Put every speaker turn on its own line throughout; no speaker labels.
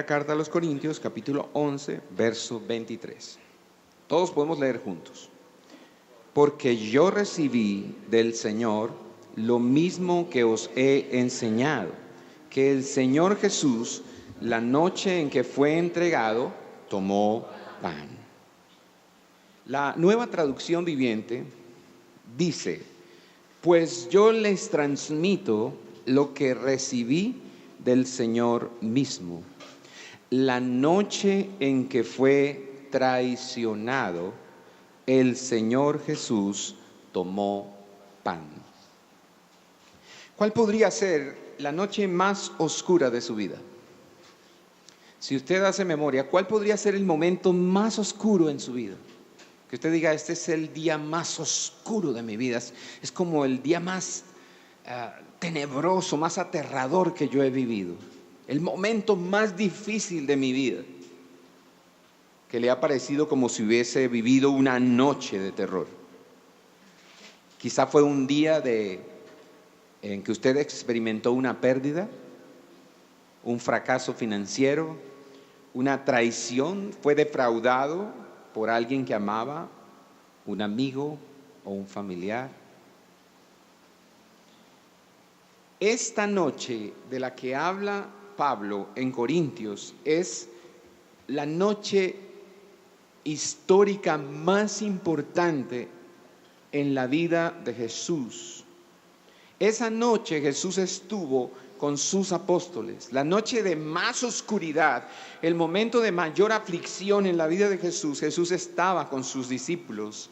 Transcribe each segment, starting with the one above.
Primera carta a los Corintios, capítulo 11, verso 23. Todos podemos leer juntos. Porque yo recibí del Señor lo mismo que os he enseñado, que el Señor Jesús, la noche en que fue entregado, tomó pan. La Nueva Traducción Viviente dice: pues yo les transmito lo que recibí del Señor mismo. La noche en que fue traicionado, el Señor Jesús tomó pan. ¿Cuál podría ser la noche más oscura de su vida? Si usted hace memoria, ¿cuál podría ser el momento más oscuro en su vida? Que usted diga, este es el día más oscuro de mi vida, es como el día más tenebroso, más aterrador que yo he vivido, el momento más difícil de mi vida, que le ha parecido como si hubiese vivido una noche de terror. Quizá fue un día en que usted experimentó una pérdida, un fracaso financiero, una traición, fue defraudado por alguien que amaba, un amigo o un familiar. Esta noche de la que habla Pablo en Corintios es la noche histórica más importante en la vida de Jesús. Esa noche Jesús estuvo con sus apóstoles, la noche de más oscuridad, el momento de mayor aflicción en la vida de Jesús. Jesús estaba con sus discípulos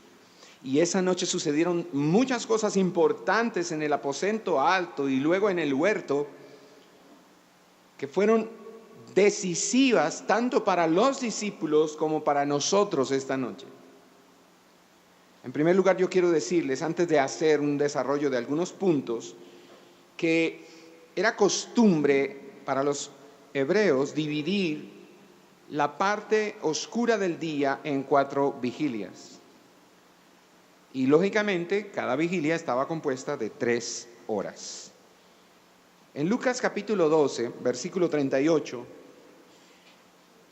y esa noche sucedieron muchas cosas importantes en el aposento alto y luego en el huerto que fueron decisivas tanto para los discípulos como para nosotros esta noche. En primer lugar, yo quiero decirles, antes de hacer un desarrollo de algunos puntos, que era costumbre para los hebreos dividir la parte oscura del día en 4 vigilias. Y lógicamente, cada vigilia estaba compuesta de 3 horas. En Lucas capítulo 12, versículo 38,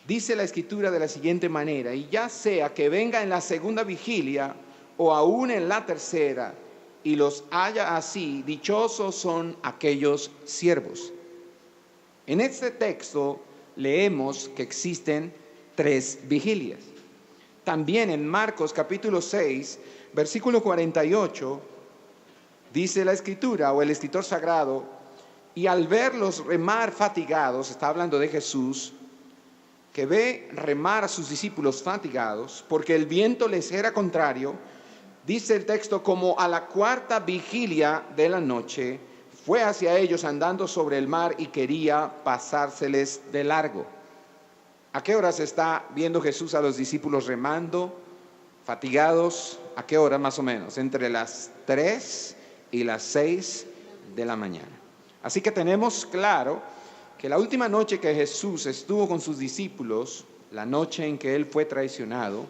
dice la Escritura de la siguiente manera: y ya sea que venga en la segunda vigilia o aún en la tercera, y los haya así, dichosos son aquellos siervos. En este texto leemos que existen 3 vigilias. También en Marcos capítulo 6, versículo 48, dice la Escritura o el escritor sagrado: y al verlos remar fatigados, está hablando de Jesús, que ve remar a sus discípulos fatigados, porque el viento les era contrario, dice el texto, como a la 4ª vigilia de la noche, fue hacia ellos andando sobre el mar y quería pasárseles de largo. ¿A qué horas está viendo Jesús a los discípulos remando, fatigados? ¿A qué hora más o menos? Entre las 3 y las 6 de la mañana. Así que tenemos claro que la última noche que Jesús estuvo con sus discípulos, la noche en que Él fue traicionado,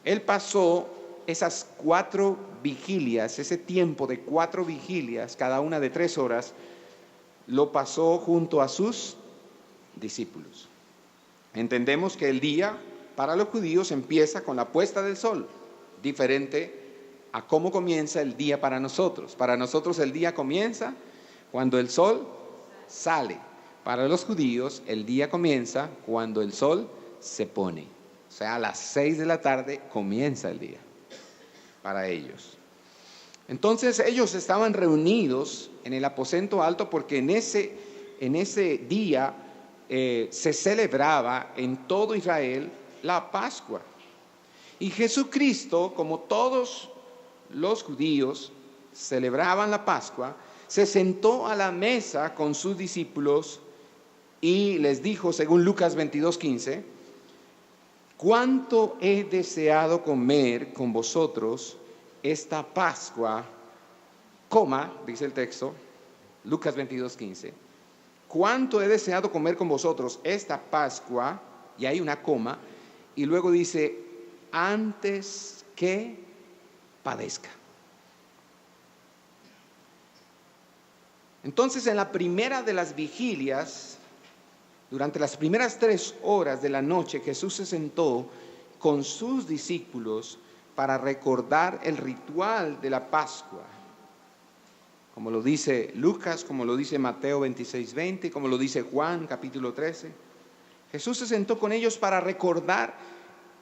Él pasó esas 4 vigilias, ese tiempo de 4 vigilias, cada una de 3 horas, lo pasó junto a sus discípulos. Entendemos que el día para los judíos empieza con la puesta del sol, diferente a cómo comienza el día para nosotros. Para nosotros el día comienza cuando el sol sale. Para los judíos el día comienza cuando el sol se pone. O sea, a las 6 de la tarde comienza el día para ellos. Entonces ellos estaban reunidos en el aposento alto porque en ese día se celebraba en todo Israel la Pascua. Y Jesucristo, como todos los judíos celebraban la Pascua, se sentó a la mesa con sus discípulos y les dijo, según Lucas 22:15, cuánto he deseado comer con vosotros esta Pascua, dice el texto, Lucas 22:15, cuánto he deseado comer con vosotros esta Pascua, y hay una coma, y luego dice, antes que padezca. Entonces, en la primera de las vigilias, Durante las primeras 3 horas de la noche, Jesús se sentó con sus discípulos para recordar el ritual de la Pascua. Como lo dice Lucas, como lo dice Mateo 26:20, como lo dice Juan capítulo 13. Jesús se sentó con ellos para recordar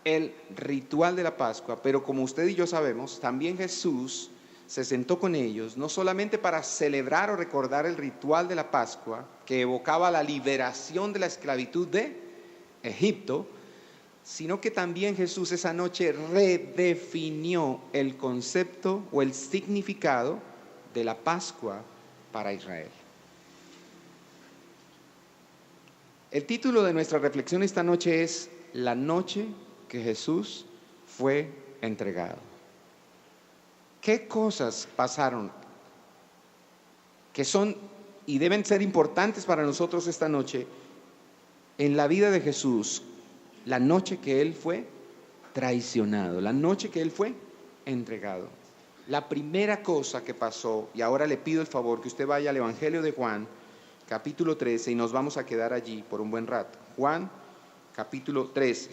el ritual de la Pascua, pero como usted y yo sabemos, también Jesús se sentó con ellos, no solamente para celebrar o recordar el ritual de la Pascua, que evocaba la liberación de la esclavitud de Egipto, sino que también Jesús esa noche redefinió el concepto o el significado de la Pascua para Israel. El título de nuestra reflexión esta noche es La noche que Jesús fue entregado. ¿Qué cosas pasaron que son y deben ser importantes para nosotros esta noche en la vida de Jesús? La noche que Él fue traicionado, la noche que Él fue entregado. La primera cosa que pasó, y ahora le pido el favor que usted vaya al Evangelio de Juan, capítulo 13, y nos vamos a quedar allí por un buen rato. Juan, capítulo 13.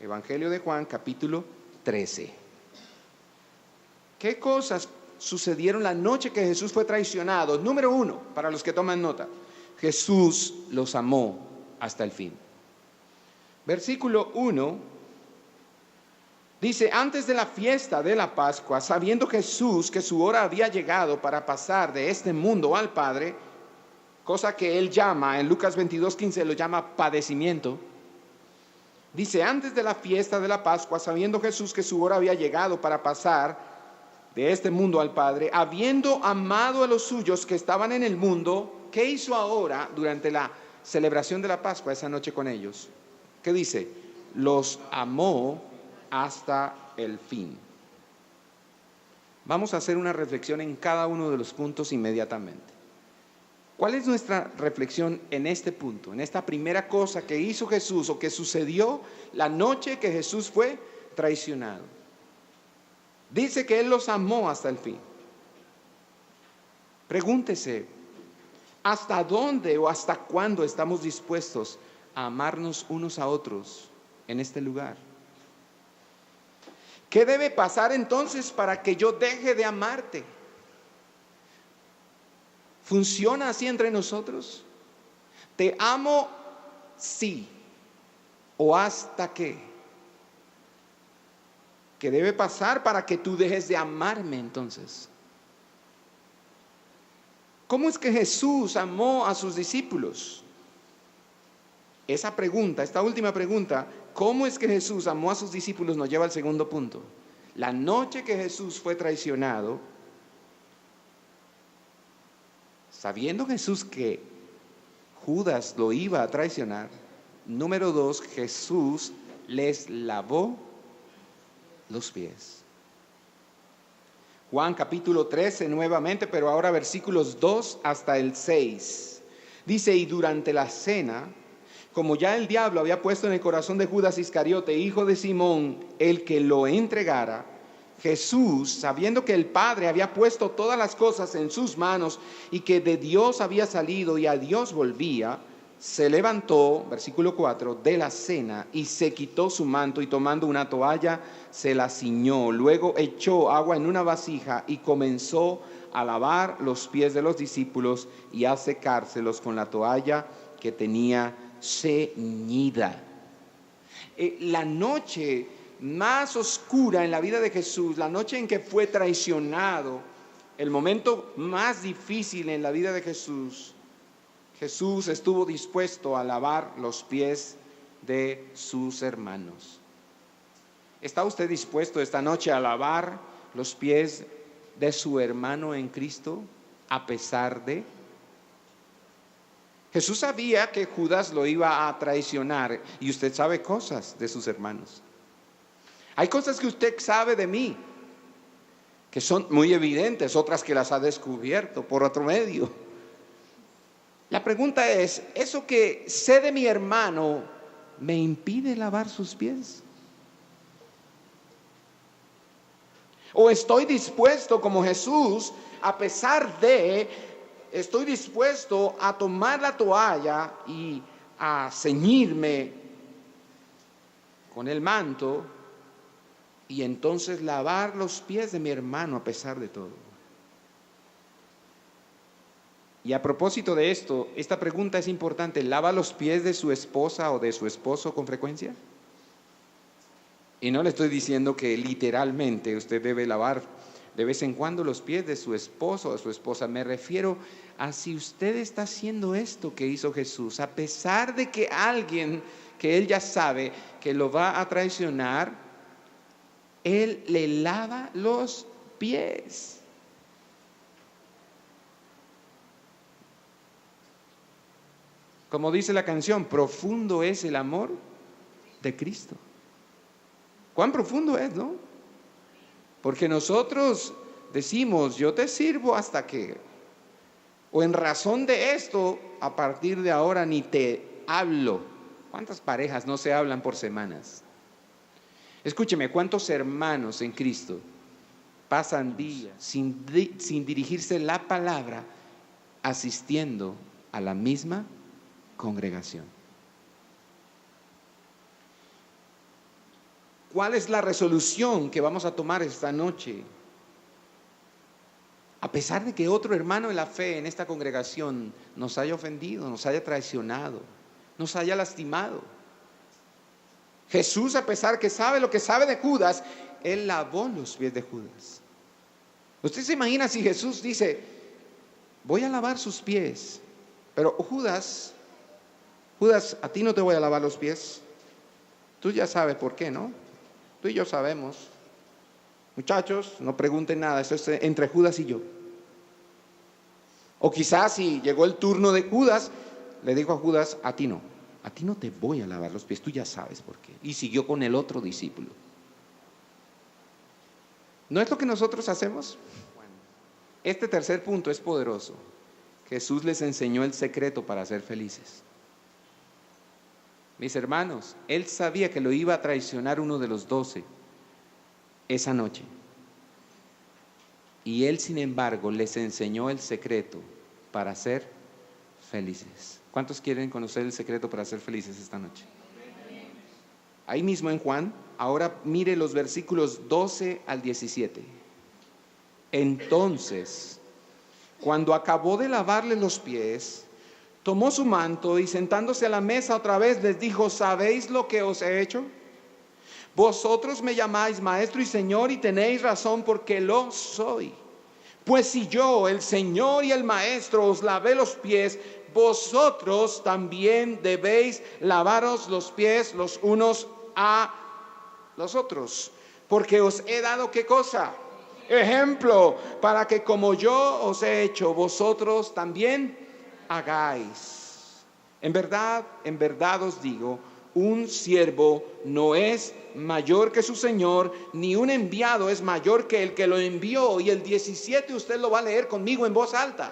Evangelio de Juan, capítulo 13. ¿Qué cosas sucedieron la noche que Jesús fue traicionado? Número 1, para los que toman nota, Jesús los amó hasta el fin. Versículo 1 dice: antes de la fiesta de la Pascua, sabiendo Jesús que su hora había llegado para pasar de este mundo al Padre, cosa que él llama, en Lucas 22:15 lo llama padecimiento. Dice: antes de la fiesta de la Pascua, sabiendo Jesús que su hora había llegado para pasar de este mundo al Padre, habiendo amado a los suyos que estaban en el mundo, ¿qué hizo ahora durante la celebración de la Pascua esa noche con ellos? ¿Qué dice? Los amó hasta el fin. Vamos a hacer una reflexión en cada uno de los puntos inmediatamente. ¿Cuál es nuestra reflexión en este punto, en esta primera cosa que hizo Jesús o que sucedió la noche que Jesús fue traicionado? Dice que Él los amó hasta el fin. Pregúntese, ¿hasta dónde o hasta cuándo estamos dispuestos a amarnos unos a otros en este lugar? ¿Qué debe pasar entonces para que yo deje de amarte? ¿Funciona así entre nosotros? ¿Te amo? Sí. ¿O hasta qué? ¿Qué debe pasar para que tú dejes de amarme entonces? ¿Cómo es que Jesús amó a sus discípulos? Esa pregunta, esta última pregunta, ¿cómo es que Jesús amó a sus discípulos?, nos lleva al segundo punto. La noche que Jesús fue traicionado, sabiendo Jesús que Judas lo iba a traicionar, número 2, Jesús les lavó los pies. Juan capítulo 13 nuevamente, pero ahora versículos 2 hasta el 6. Dice: y durante la cena, como ya el diablo había puesto en el corazón de Judas Iscariote, hijo de Simón, el que lo entregara, Jesús, sabiendo que el Padre había puesto todas las cosas en sus manos y que de Dios había salido y a Dios volvía, se levantó, versículo 4, de la cena y se quitó su manto y tomando una toalla se la ciñó. Luego echó agua en una vasija y comenzó a lavar los pies de los discípulos y a secárselos con la toalla que tenía ceñida. La noche más oscura en la vida de Jesús, la noche en que fue traicionado, el momento más difícil en la vida de Jesús, Jesús estuvo dispuesto a lavar los pies de sus hermanos. ¿Está usted dispuesto esta noche a lavar los pies de su hermano en Cristo a pesar de? Jesús sabía que Judas lo iba a traicionar y usted sabe cosas de sus hermanos. Hay cosas que usted sabe de mí que son muy evidentes, otras que las ha descubierto por otro medio. La pregunta es, ¿eso que sé de mi hermano me impide lavar sus pies? ¿O estoy dispuesto como Jesús, a pesar de estoy dispuesto a tomar la toalla y a ceñirme con el manto y entonces lavar los pies de mi hermano a pesar de todo. Y a propósito de esto, esta pregunta es importante. ¿Lava los pies de su esposa o de su esposo con frecuencia? Y no le estoy diciendo que literalmente usted debe lavar de vez en cuando los pies de su esposo o de su esposa. Me refiero a si usted está haciendo esto que hizo Jesús, a pesar de que alguien que él ya sabe que lo va a traicionar, él le lava los pies. Como dice la canción, profundo es el amor de Cristo. ¿Cuán profundo es, no? Porque nosotros decimos, yo te sirvo hasta que, o en razón de esto, a partir de ahora ni te hablo. ¿Cuántas parejas no se hablan por semanas? Escúcheme, ¿cuántos hermanos en Cristo pasan días sin dirigirse la palabra, asistiendo a la misma congregación? ¿Cuál es la resolución que vamos a tomar esta noche? A pesar de que otro hermano en la fe en esta congregación nos haya ofendido, nos haya traicionado, nos haya lastimado. Jesús, a pesar que sabe lo que sabe de Judas, él lavó los pies de Judas. ¿Usted se imagina si Jesús dice, voy a lavar sus pies, pero Judas, a ti no te voy a lavar los pies? Tú ya sabes por qué, ¿no? Tú y yo sabemos. Muchachos, no pregunten nada, eso es entre Judas y yo. O quizás si llegó el turno de Judas, le dijo a Judas, a ti no te voy a lavar los pies, tú ya sabes por qué. Y siguió con el otro discípulo. ¿No es lo que nosotros hacemos? Este tercer punto es poderoso. Jesús les enseñó el secreto para ser felices. Mis hermanos, él sabía que lo iba a traicionar uno de los 12 esa noche. Y él, sin embargo, les enseñó el secreto para ser felices. ¿Cuántos quieren conocer el secreto para ser felices esta noche? Ahí mismo en Juan, ahora mire los versículos 12 al 17. Entonces, cuando acabó de lavarle los pies, tomó su manto y sentándose a la mesa otra vez les dijo, ¿sabéis lo que os he hecho? Vosotros me llamáis maestro y señor y tenéis razón porque lo soy. Pues si yo, el Señor y el maestro, os lavé los pies, vosotros también debéis lavaros los pies los unos a los otros. Porque os he dado ¿qué cosa? Ejemplo, para que como yo os he hecho, vosotros también hagáis. En verdad os digo, un siervo no es mayor que su señor, ni un enviado es mayor que el que lo envió. Y el 17 usted lo va a leer conmigo en voz alta.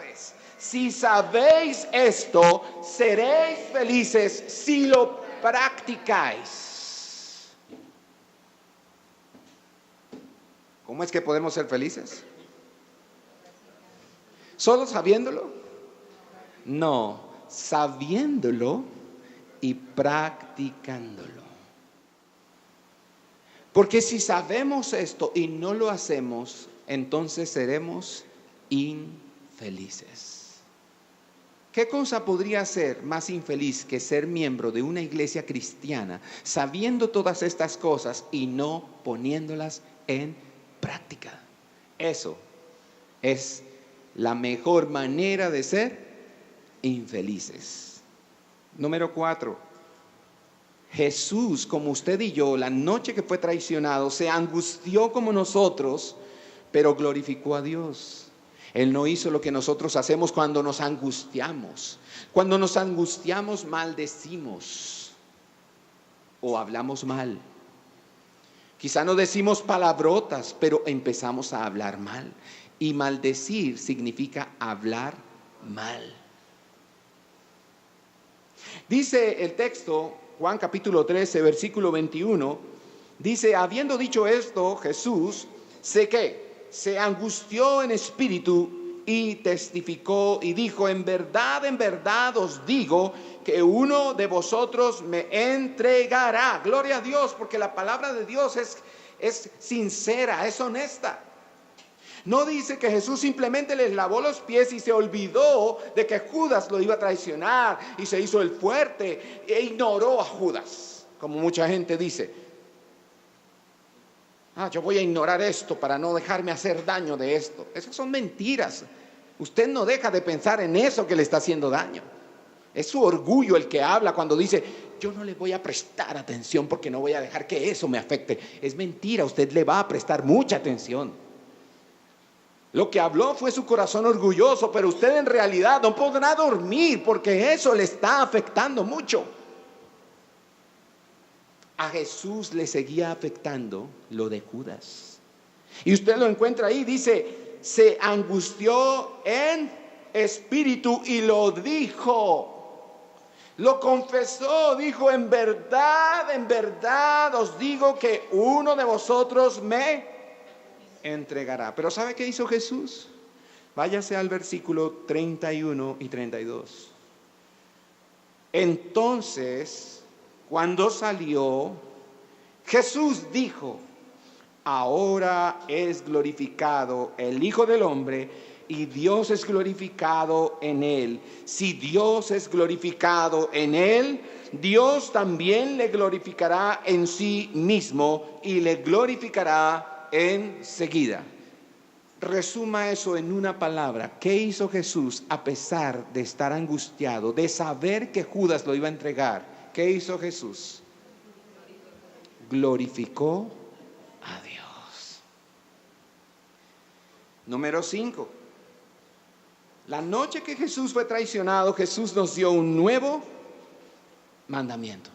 Si sabéis esto, seréis felices si lo practicáis. ¿Cómo es que podemos ser felices? ¿Solo sabiéndolo? No, sabiéndolo y practicándolo. Porque si sabemos esto y no lo hacemos, entonces seremos infelices. ¿Qué cosa podría ser más infeliz que ser miembro de una iglesia cristiana, sabiendo todas estas cosas y no poniéndolas en práctica? Eso es la mejor manera de ser infelices. Número 4. Jesús, como usted y yo, la noche que fue traicionado, se angustió como nosotros, pero glorificó a Dios. Él no hizo lo que nosotros hacemos cuando nos angustiamos. Cuando nos angustiamos, maldecimos o hablamos mal. Quizá no decimos palabrotas, pero empezamos a hablar mal. Y maldecir significa hablar mal. Dice el texto, Juan capítulo 13, versículo 21, dice, habiendo dicho esto, Jesús se angustió en espíritu y testificó y dijo: en verdad os digo que uno de vosotros me entregará. Gloria a Dios, porque la palabra de Dios es sincera, es honesta. No dice que Jesús simplemente les lavó los pies y se olvidó de que Judas lo iba a traicionar y se hizo el fuerte e ignoró a Judas, como mucha gente dice. Yo voy a ignorar esto para no dejarme hacer daño de esto. Esas son mentiras. Usted no deja de pensar en eso que le está haciendo daño. Es su orgullo el que habla cuando dice: yo no le voy a prestar atención porque no voy a dejar que eso me afecte. Es mentira, usted le va a prestar mucha atención. Lo que habló fue su corazón orgulloso, pero usted en realidad no podrá dormir porque eso le está afectando mucho. A Jesús le seguía afectando lo de Judas. Y usted lo encuentra ahí, dice: se angustió en espíritu y lo dijo. Lo confesó, dijo: en verdad os digo que uno de vosotros me entregará. Pero ¿sabe qué hizo Jesús? Váyase al versículo 31 y 32. Entonces, cuando salió, Jesús dijo: ahora es glorificado el Hijo del Hombre y Dios es glorificado en él. Si Dios es glorificado en él, Dios también le glorificará en sí mismo y le glorificará enseguida. Resuma eso en una palabra. ¿Qué hizo Jesús a pesar de estar angustiado, de saber que Judas lo iba a entregar? ¿Qué hizo Jesús? Glorificó a Dios. Número 5. La noche que Jesús fue traicionado, Jesús nos dio un nuevo mandamiento.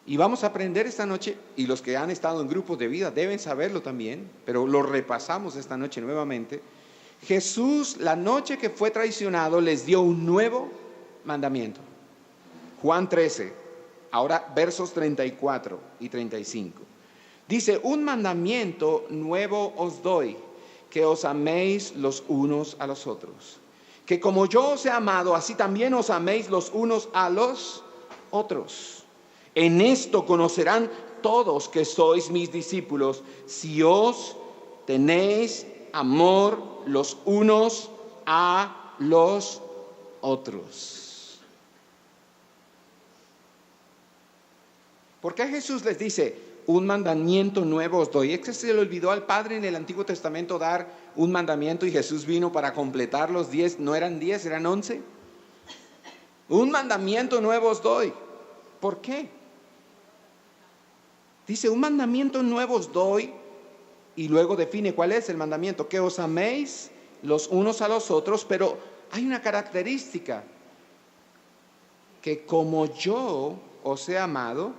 Y vamos a aprender esta noche, y los que han estado en grupos de vida deben saberlo también, pero lo repasamos esta noche nuevamente. Jesús, la noche que fue traicionado, les dio un nuevo mandamiento. Juan 13, ahora versos 34 y 35. Dice: un mandamiento nuevo os doy, que os améis los unos a los otros. Que como yo os he amado, así también os améis los unos a los otros. En esto conocerán todos que sois mis discípulos, si os tenéis amor los unos a los otros. ¿Por qué Jesús les dice: un mandamiento nuevo os doy? ¿Es que se le olvidó al Padre en el Antiguo Testamento dar un mandamiento y Jesús vino para completar los 10? ¿No eran 10, eran 11? Un mandamiento nuevo os doy. ¿Por qué? Dice: un mandamiento nuevo os doy, y luego define cuál es el mandamiento: que os améis los unos a los otros. Pero hay una característica: que como yo os he amado,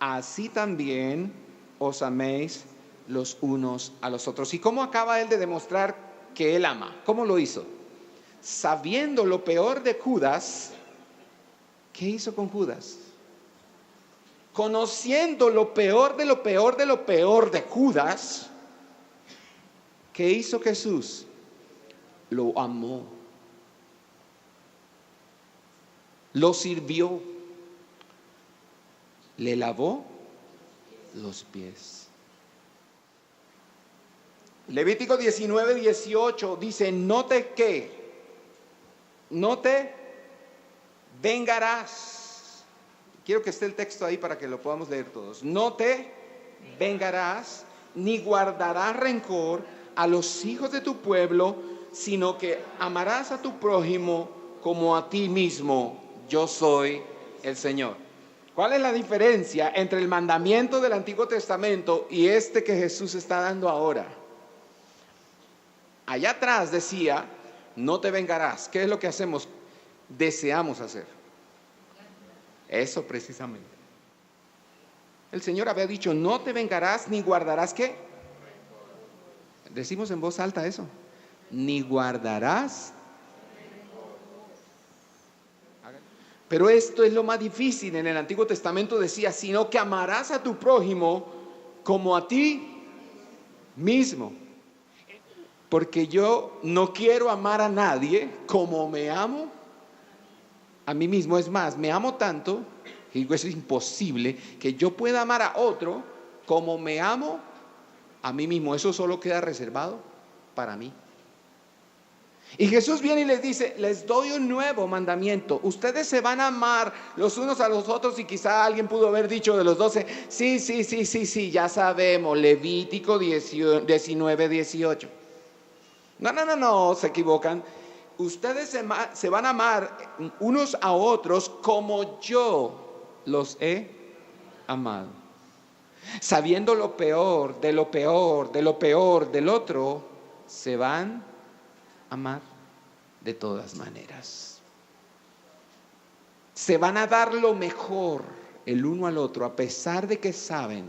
así también os améis los unos a los otros. ¿Y cómo acaba él de demostrar que él ama? ¿Cómo lo hizo? Sabiendo lo peor de Judas, ¿qué hizo con Judas? Conociendo lo peor de lo peor de lo peor de Judas, ¿qué hizo Jesús? Lo amó, lo sirvió, le lavó los pies. Levítico 19:18 dice: no te vengarás. Quiero que esté el texto ahí para que lo podamos leer todos. No te vengarás ni guardarás rencor a los hijos de tu pueblo, sino que amarás a tu prójimo como a ti mismo. Yo soy el Señor. ¿Cuál es la diferencia entre el mandamiento del Antiguo Testamento y este que Jesús está dando ahora? Allá atrás decía: no te vengarás. ¿Qué es lo que hacemos? Deseamos hacer. Eso precisamente. El Señor había dicho: no te vengarás ni guardarás. ¿Qué? Decimos en voz alta eso: ni guardarás. Pero esto es lo más difícil. En el Antiguo Testamento decía: sino que amarás a tu prójimo como a ti mismo. Porque yo no quiero amar a nadie como me amo a mí mismo. Es más, me amo tanto que digo, es imposible que yo pueda amar a otro como me amo a mí mismo. Eso solo queda reservado para mí. Y Jesús viene y les dice, les doy un nuevo mandamiento. Ustedes se van a amar los unos a los otros. Y quizá alguien pudo haber dicho de los 12, sí, ya sabemos, Levítico 19, 18. No, se equivocan. Ustedes se van a amar unos a otros como yo los he amado. Sabiendo lo peor, de lo peor, de lo peor del otro, se van a amar de todas maneras. Se van a dar lo mejor el uno al otro, a pesar de que saben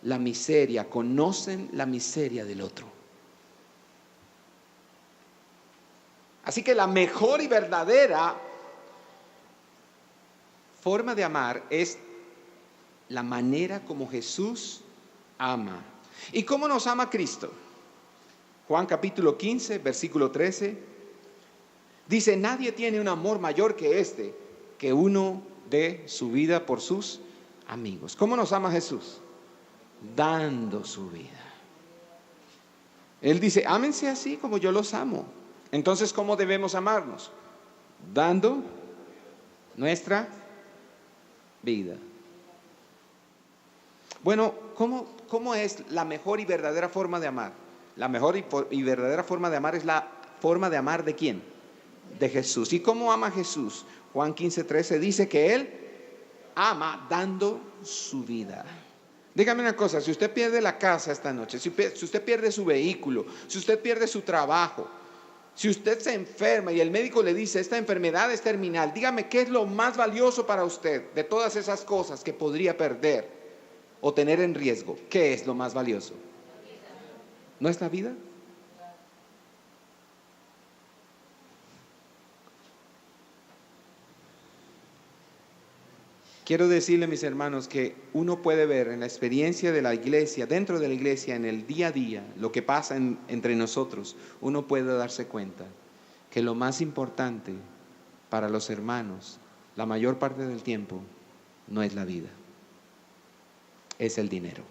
la miseria, conocen la miseria del otro. Así que la mejor y verdadera forma de amar es la manera como Jesús ama. ¿Y cómo nos ama Cristo? Juan capítulo 15, versículo 13, dice, nadie tiene un amor mayor que este, que uno dé su vida por sus amigos. ¿Cómo nos ama Jesús? Dando su vida. Él dice, ámense así como yo los amo. Entonces, ¿cómo debemos amarnos? Dando nuestra vida. Bueno, ¿cómo es la mejor y verdadera forma de amar? La mejor y verdadera forma de amar es la forma de amar ¿de quién? De Jesús. ¿Y cómo ama Jesús? Juan 15, 13 dice que Él ama dando su vida. Dígame una cosa, si usted pierde la casa esta noche, si usted pierde su vehículo, si usted pierde su trabajo, si usted se enferma y el médico le dice esta enfermedad es terminal, dígame qué es lo más valioso para usted de todas esas cosas que podría perder o tener en riesgo. ¿Qué es lo más valioso? ¿No es la vida? Quiero decirle, mis hermanos, que uno puede ver en la experiencia de la iglesia, dentro de la iglesia, en el día a día, lo que pasa entre nosotros. Uno puede darse cuenta que lo más importante para los hermanos, la mayor parte del tiempo, no es la vida, es el dinero.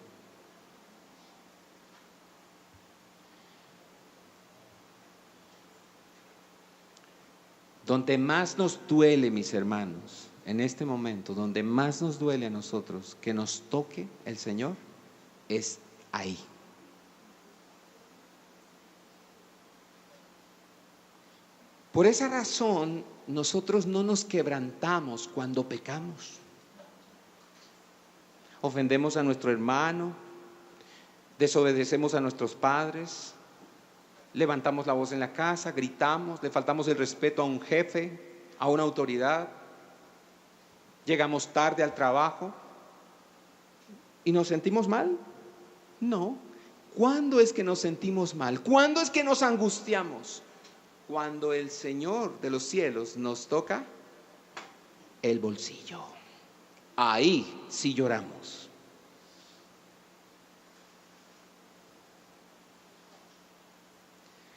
Donde más nos duele, mis hermanos, en este momento, donde más nos duele a nosotros que nos toque el Señor, es ahí. Por esa razón, nosotros no nos quebrantamos cuando pecamos. Ofendemos a nuestro hermano, desobedecemos a nuestros padres, levantamos la voz en la casa, gritamos, le faltamos el respeto a un jefe, a una autoridad, llegamos tarde al trabajo y nos sentimos mal. No. ¿Cuándo es que nos sentimos mal? ¿Cuándo es que nos angustiamos? Cuando el Señor de los cielos nos toca el bolsillo. Ahí sí lloramos.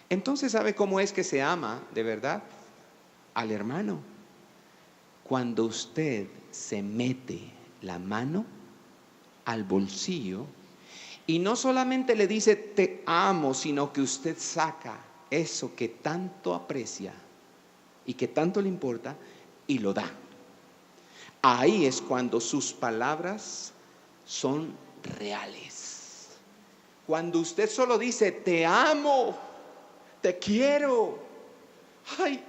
Entonces, ¿sabe cómo es que se ama de verdad al hermano? Cuando usted se mete la mano al bolsillo y no solamente le dice te amo, sino que usted saca eso que tanto aprecia y que tanto le importa y lo da. Ahí es cuando sus palabras son reales. Cuando usted solo dice te amo, te quiero, ay,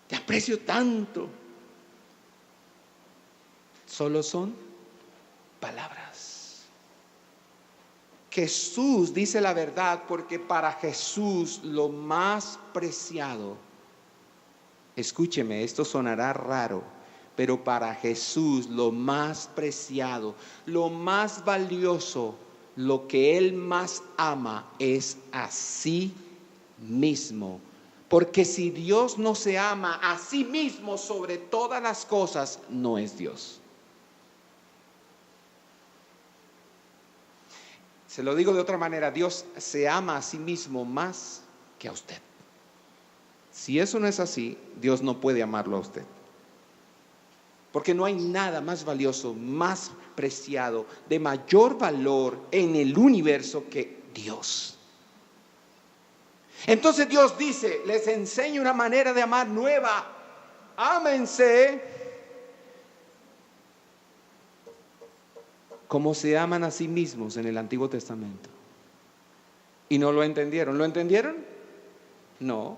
te aprecio tanto, solo son palabras. Jesús dice la verdad porque para Jesús lo más preciado, escúcheme, esto sonará raro, pero para Jesús lo más preciado, lo más valioso, lo que Él más ama es a sí mismo. Porque si Dios no se ama a sí mismo sobre todas las cosas, no es Dios. Se lo digo de otra manera, Dios se ama a sí mismo más que a usted. Si eso no es así, Dios no puede amarlo a usted. Porque no hay nada más valioso, más preciado, de mayor valor en el universo que Dios. Entonces Dios dice, les enseño una manera de amar nueva. Ámense como se aman a sí mismos en el Antiguo Testamento. Y no lo entendieron. ¿Lo entendieron? No.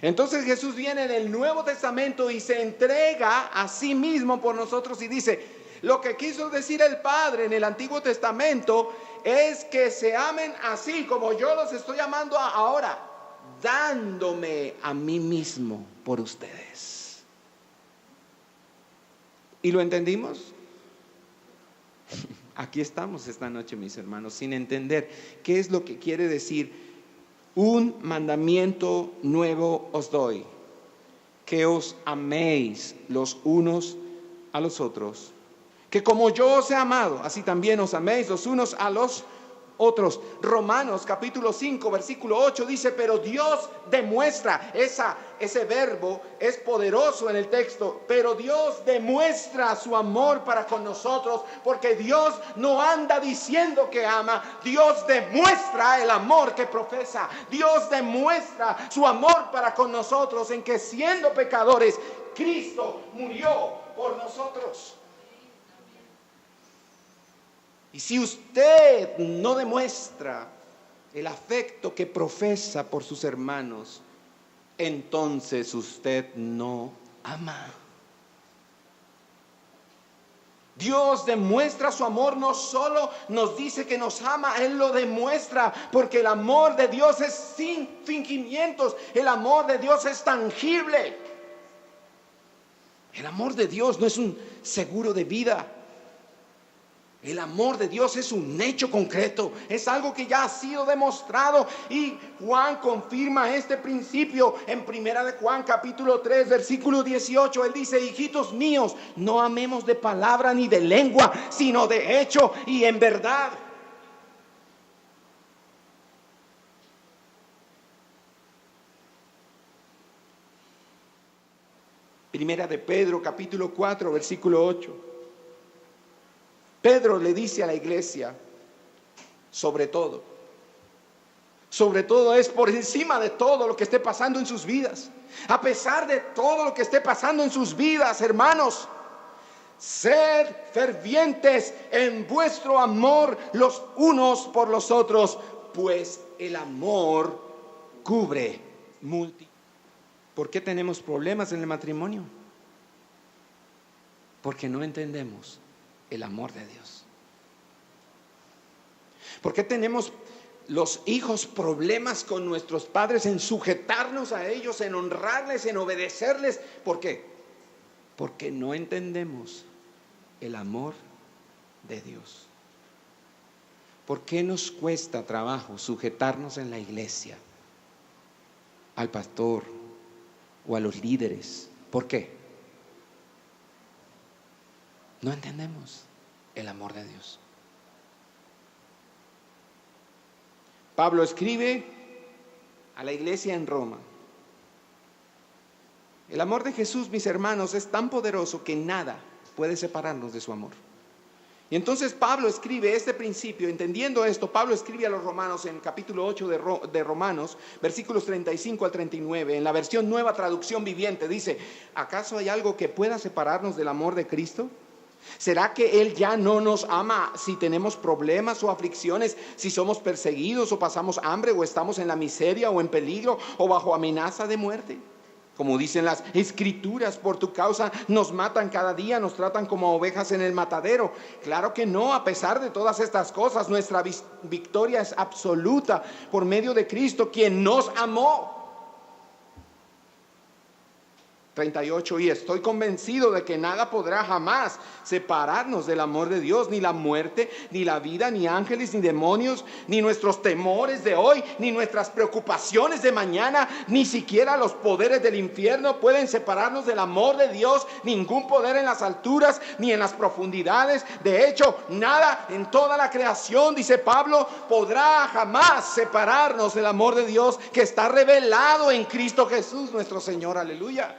Entonces Jesús viene en el Nuevo Testamento y se entrega a sí mismo por nosotros y dice, lo que quiso decir el Padre en el Antiguo Testamento es que se amen así como yo los estoy amando ahora, dándome a mí mismo por ustedes. ¿Y lo entendimos? Aquí estamos esta noche, mis hermanos, sin entender qué es lo que quiere decir: un mandamiento nuevo os doy, que os améis los unos a los otros, que como yo os he amado, así también os améis los unos a los otros. Romanos capítulo 5 versículo 8 dice, pero Dios demuestra, ese verbo es poderoso en el texto, pero Dios demuestra su amor para con nosotros, porque Dios no anda diciendo que ama, Dios demuestra el amor que profesa. Dios demuestra su amor para con nosotros en que, siendo pecadores, Cristo murió por nosotros. Y si usted no demuestra el afecto que profesa por sus hermanos, entonces usted no ama. Dios demuestra su amor, no solo nos dice que nos ama, Él lo demuestra, porque el amor de Dios es sin fingimientos, el amor de Dios es tangible. El amor de Dios no es un seguro de vida. El amor de Dios es un hecho concreto, es algo que ya ha sido demostrado, y Juan confirma este principio en Primera de Juan capítulo 3 versículo 18. Él dice, hijitos míos, no amemos de palabra ni de lengua, sino de hecho y en verdad. Primera de Pedro capítulo 4 versículo 8. Pedro le dice a la iglesia, sobre todo es por encima de todo lo que esté pasando en sus vidas, a pesar de todo lo que esté pasando en sus vidas, hermanos, sed fervientes en vuestro amor los unos por los otros, pues el amor cubre multitud. ¿Por qué tenemos problemas en el matrimonio? Porque no entendemos el amor de Dios. ¿Por qué tenemos los hijos problemas con nuestros padres en sujetarnos a ellos, en honrarles, en obedecerles? ¿Por qué? Porque no entendemos el amor de Dios. ¿Por qué nos cuesta trabajo sujetarnos en la iglesia al pastor o a los líderes? ¿Por qué? No entendemos el amor de Dios. Pablo escribe a la iglesia en Roma. El amor de Jesús, mis hermanos, es tan poderoso que nada puede separarnos de su amor. Y entonces Pablo escribe este principio, entendiendo esto, Pablo escribe a los romanos en capítulo 8 de Romanos, versículos 35 al 39, en la versión Nueva Traducción Viviente, dice, ¿acaso hay algo que pueda separarnos del amor de Cristo? ¿Será que Él ya no nos ama si tenemos problemas o aflicciones, si somos perseguidos o pasamos hambre o estamos en la miseria o en peligro o bajo amenaza de muerte? Como dicen las Escrituras, por tu causa nos matan cada día, nos tratan como ovejas en el matadero. Claro que no, a pesar de todas estas cosas, nuestra victoria es absoluta por medio de Cristo, quien nos amó. 38, y estoy convencido de que nada podrá jamás separarnos del amor de Dios, ni la muerte, ni la vida, ni ángeles, ni demonios, ni nuestros temores de hoy, ni nuestras preocupaciones de mañana, ni siquiera los poderes del infierno pueden separarnos del amor de Dios. Ningún poder en las alturas, ni en las profundidades, de hecho, nada en toda la creación, dice Pablo, podrá jamás separarnos del amor de Dios que está revelado en Cristo Jesús nuestro Señor. Aleluya.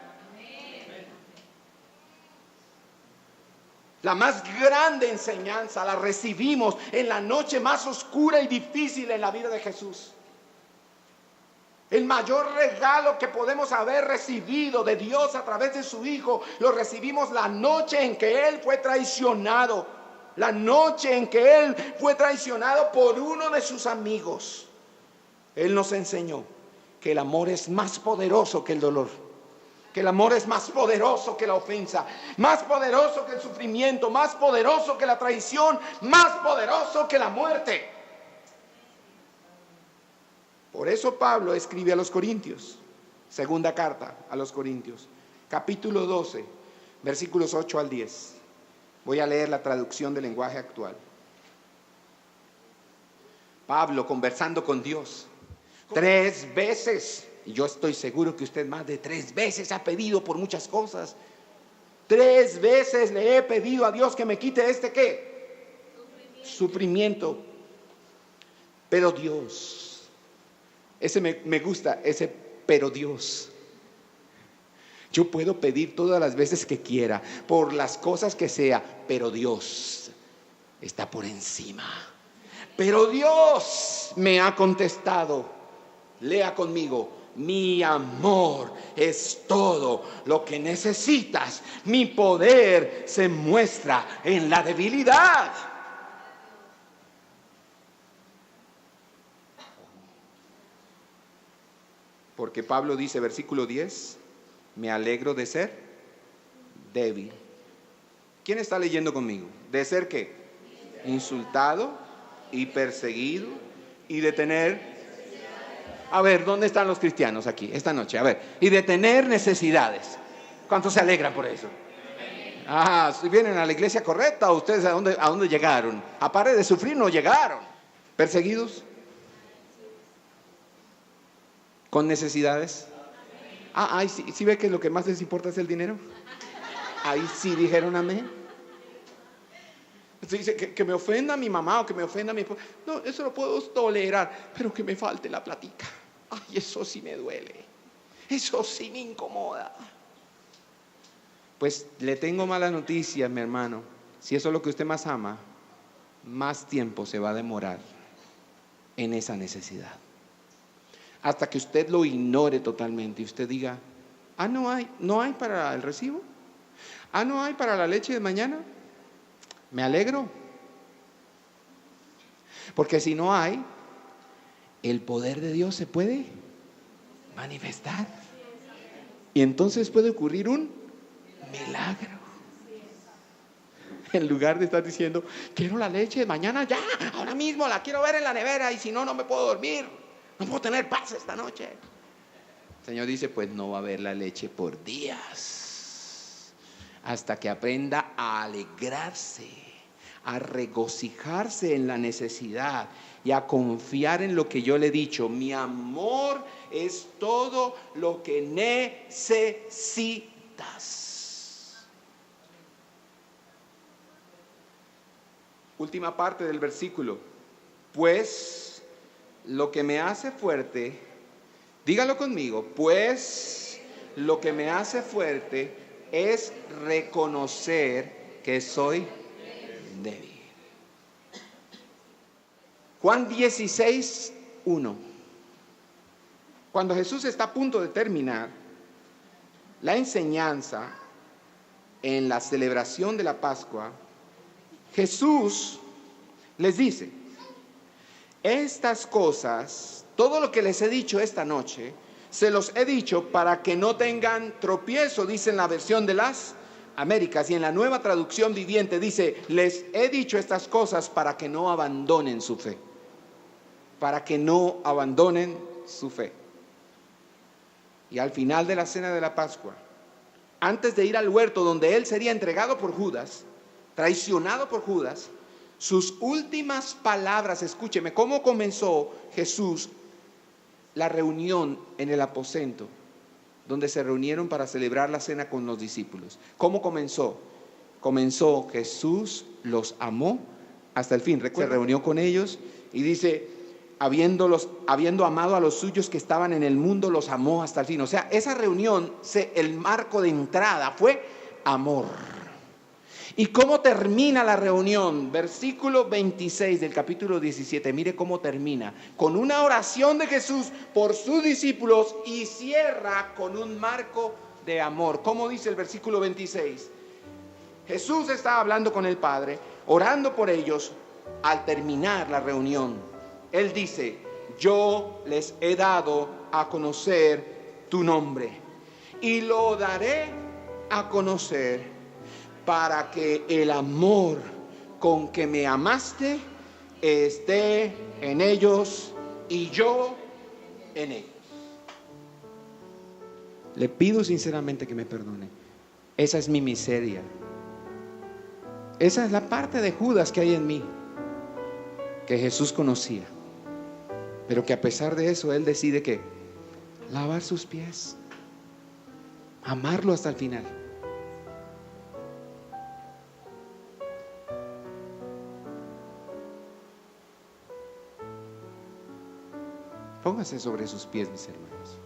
La más grande enseñanza la recibimos en la noche más oscura y difícil en la vida de Jesús. El mayor regalo que podemos haber recibido de Dios a través de su Hijo, lo recibimos la noche en que Él fue traicionado. La noche en que Él fue traicionado por uno de sus amigos. Él nos enseñó que el amor es más poderoso que el dolor. Que el amor es más poderoso que la ofensa, más poderoso que el sufrimiento, más poderoso que la traición, más poderoso que la muerte. Por eso Pablo escribe a los Corintios, segunda carta a los Corintios, capítulo 12, versículos 8 al 10. Voy a leer la traducción del lenguaje actual. Pablo conversando con Dios 3 veces. Y yo estoy seguro que usted más de 3 veces ha pedido por muchas cosas. 3 veces le he pedido a Dios que me quite ¿qué? Sufrimiento. Pero Dios, ese me gusta, ese pero Dios. Yo puedo pedir todas las veces que quiera, por las cosas que sea, pero Dios está por encima. Pero Dios me ha contestado. Lea conmigo. Mi amor es todo lo que necesitas. Mi poder se muestra en la debilidad. Porque Pablo dice, versículo 10, me alegro de ser débil. ¿Quién está leyendo conmigo? ¿De ser qué? Insultado y perseguido y de tener... A ver, ¿dónde están los cristianos aquí esta noche? A ver, y de tener necesidades. ¿Cuántos se alegran por eso? Si vienen a la iglesia correcta, ¿ustedes a dónde llegaron? A pared de sufrir no llegaron. ¿Perseguidos? ¿Con necesidades? ¿Sí ve que lo que más les importa es el dinero? Ahí sí dijeron amén. Dice que me ofenda mi mamá o que me ofenda mi esposa. No, eso lo puedo tolerar, pero que me falte la platica. Ay, eso sí me duele. Eso sí me incomoda. Pues le tengo malas noticias, mi hermano. Si eso es lo que usted más ama, más tiempo se va a demorar en esa necesidad. Hasta que usted lo ignore totalmente y usted diga, no hay para el recibo. No hay para la leche de mañana. Me alegro. Porque si no hay, el poder de Dios se puede manifestar. Y entonces puede ocurrir un milagro. En lugar de estar diciendo, quiero la leche de mañana ya, ahora mismo la quiero ver en la nevera y si no, no me puedo dormir. No puedo tener paz esta noche. El Señor dice, pues no va a haber la leche por días. Hasta que aprenda a alegrarse, a regocijarse en la necesidad y a confiar en lo que yo le he dicho. Mi amor es todo lo que necesitas. Última parte del versículo. Pues lo que me hace fuerte, dígalo conmigo, pues lo que me hace fuerte es reconocer que soy débil. Juan 16:1. Cuando Jesús está a punto de terminar la enseñanza en la celebración de la Pascua, Jesús les dice, estas cosas, todo lo que les he dicho esta noche, se los he dicho para que no tengan tropiezo, dice en la versión de las Américas, y en la Nueva Traducción Viviente dice, les he dicho estas cosas para que no abandonen su fe. Para que no abandonen su fe. Y al final de la cena de la Pascua, antes de ir al huerto donde él sería entregado por Judas, traicionado por Judas, sus últimas palabras, escúcheme, ¿cómo comenzó Jesús la reunión en el aposento donde se reunieron para celebrar la cena con los discípulos? ¿Cómo comenzó? Comenzó: Jesús los amó hasta el fin. Se reunió con ellos y dice: habiendo amado a los suyos que estaban en el mundo, los amó hasta el fin. O sea, esa reunión, el marco de entrada fue amor. ¿Y cómo termina la reunión? Versículo 26 del capítulo 17. Mire cómo termina: con una oración de Jesús por sus discípulos, y cierra con un marco de amor. ¿Cómo dice el versículo 26? Jesús estaba hablando con el Padre, orando por ellos. Al terminar la reunión, Él dice: yo les he dado a conocer tu nombre, y lo daré a conocer para que el amor con que me amaste esté en ellos y yo en ellos. Le pido sinceramente que me perdone. Esa es mi miseria. Esa es la parte de Judas que hay en mí, que Jesús conocía, pero que a pesar de eso él decide que lavar sus pies, amarlo hasta el final. Póngase sobre sus pies, mis hermanos.